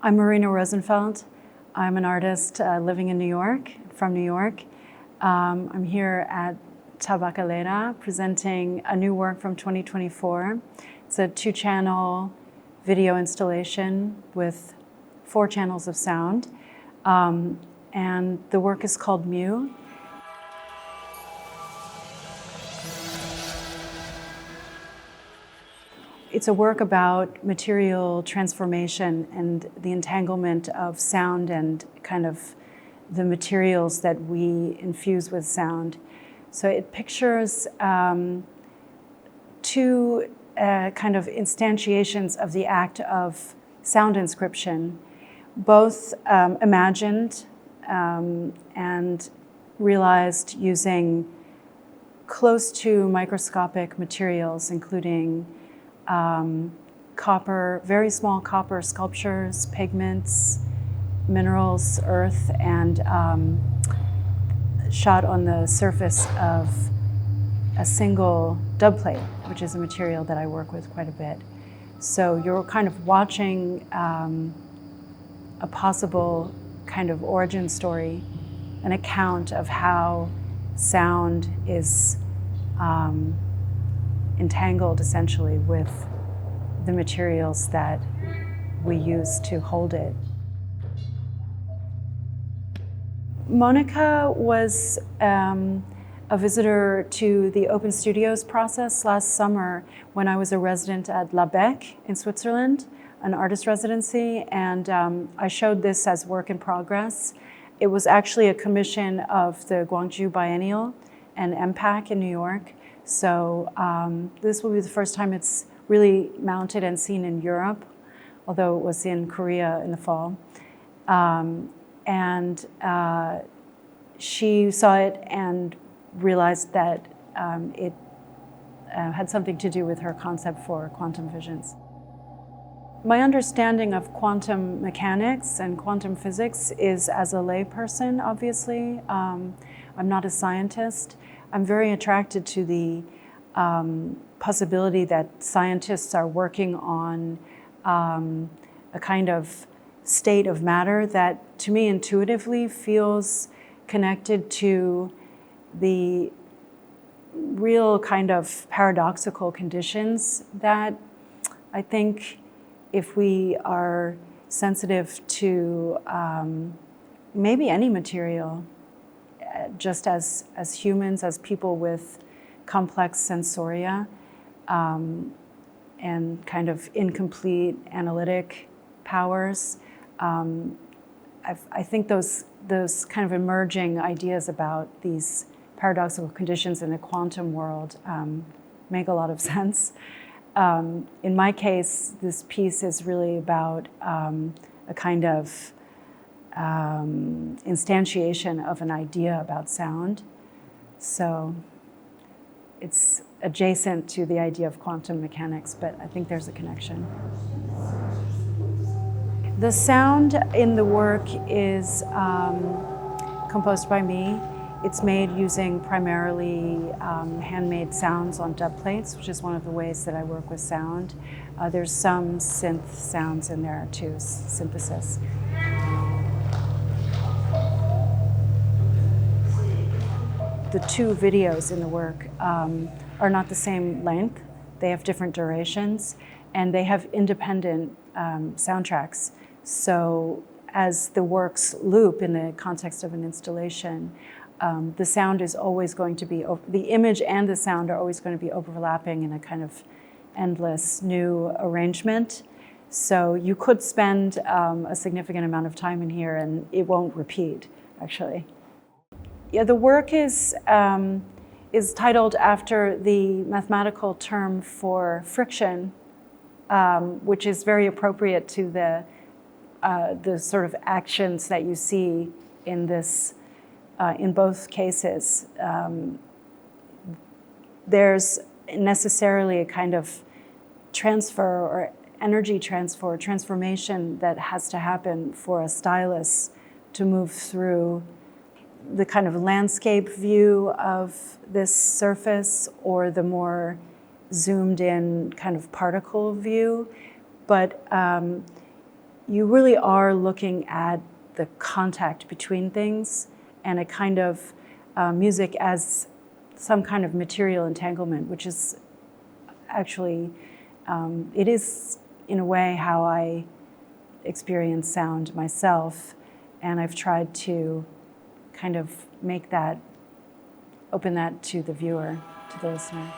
I'm Marina Rosenfeld. I'm an artist living in New York, from New York. I'm here at Tabakalera presenting a new work from 2024. It's a 2-channel video installation with 4 channels of sound. And the work is called Mu. It's a work about material transformation and the entanglement of sound and kind of the materials that we infuse with sound. So it pictures 2 kind of instantiations of the act of sound inscription, both imagined and realized using close to microscopic materials, including copper, very small copper sculptures, pigments, minerals, earth, and shot on the surface of a single dub plate, which is a material that I work with quite a bit. So you're kind of watching a possible kind of origin story, an account of how sound is entangled essentially with the materials that we use to hold it. Monica was a visitor to the Open Studios process last summer when I was a resident at La Bec in Switzerland, an artist residency, and I showed this as work in progress. It was actually a commission of the Guangzhou Biennial and MPAC in New York. So this will be the first time it's really mounted and seen in Europe, although it was in Korea in the fall. She saw it and realized that it had something to do with her concept for quantum visions. My understanding of quantum mechanics and quantum physics is as a layperson, obviously. I'm not a scientist. I'm very attracted to the possibility that scientists are working on a kind of state of matter that, to me, intuitively feels connected to the real kind of paradoxical conditions that I think if we are sensitive to maybe any material, just as humans, as people with complex sensoria and kind of incomplete analytic powers, I think those kind of emerging ideas about these paradoxical conditions in the quantum world make a lot of sense. In my case, this piece is really about a kind of instantiation of an idea about sound. So it's adjacent to the idea of quantum mechanics, but I think there's a connection. The sound in the work is composed by me. It's made using primarily handmade sounds on dub plates, which is one of the ways that I work with sound. There's some synth sounds in there too, synthesis. The 2 videos in the work are not the same length. They have different durations, and they have independent soundtracks. So as the works loop in the context of an installation, the sound is always going to be, the image and the sound are always going to be overlapping in a kind of endless new arrangement. So you could spend a significant amount of time in here and it won't repeat, actually. Yeah, the work is titled after the mathematical term for friction, which is very appropriate to the sort of actions that you see in this, in both cases. There's necessarily a kind of transfer or energy transformation that has to happen for a stylus to move through the kind of landscape view of this surface or the more zoomed in kind of particle view. But you really are looking at the contact between things and a kind of music as some kind of material entanglement, which is actually, it is in a way how I experience sound myself, and I've tried to kind of make that, open that to the viewer, to the listener.